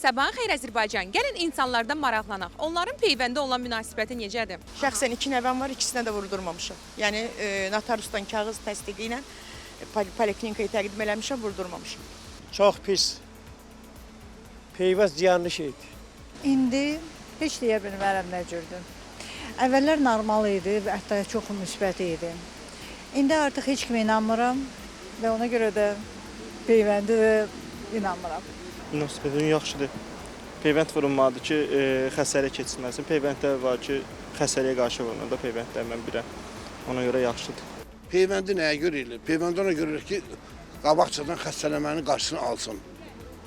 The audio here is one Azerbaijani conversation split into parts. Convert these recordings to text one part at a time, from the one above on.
Sabahın xeyir Azərbaycan. Gəlin insanlardan maraqlanaq. Onların peyvəndə olan münasibəti necədir? Şəxsən 2 nəvəm var, ikisinə də vurdurmamışam. Yəni notariusdan kağız təsdiqi ilə poliklinikaya təqdim eləmişəm, vurdurmamışam. Çox pis. Peyvəz ziyanlı şeydir. İndi heç deyə bilmərəm nə cürdür. Əvvəllər normal idi və hətta çox müsbət idi. İndi artıq heç kimə inanmıram və ona görə də peyvəndə də inanmıram. Münasibətin yaxşıdır. Peyvənd vurulmalıdır ki, xəstəlik keçirməsin. Peyvəndlər var ki, xəstəliyə qarşı vurulur da peyvəndlərlə birə. Ona görə yaxşıdır. Peyvəndi nəyə görə elə? Peyvəndi ona görə ki, qabaqcadan xəstələmənin qarşısını alsın.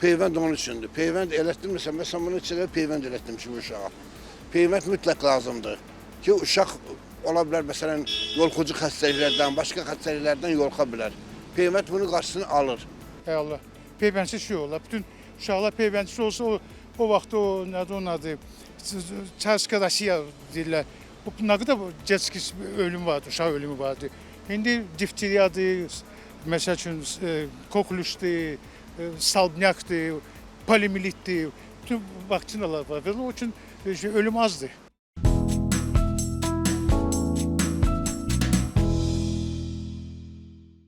Peyvənd onun üçündür. Peyvənd elətdirmirsə, məsələn, bunu içədə peyvənd elətdirmişim uşağa. Peyvənd mütləq lazımdır ki, uşaq ola bilər, məsələn, yolxucu xəstəliklərdən, başqa xəstəliklərdən yolxa bilər. Peyvənd bunun qarşısını alır. Hay Allah, peyvəndsiz şey olar. Bütün uşaqlar peyvəndsiz olsa, o vaxt o, nədir onun adı, Çarska Rasiya deyirlər. Nə qədər gecki ölüm vardı, uşaq ölümü vardı. İndi difteriyadır, məsəl üçün koklüşdür, salbnyakdır, polimilitdir, bütün vaksinalar var. O üçün ölüm azdır.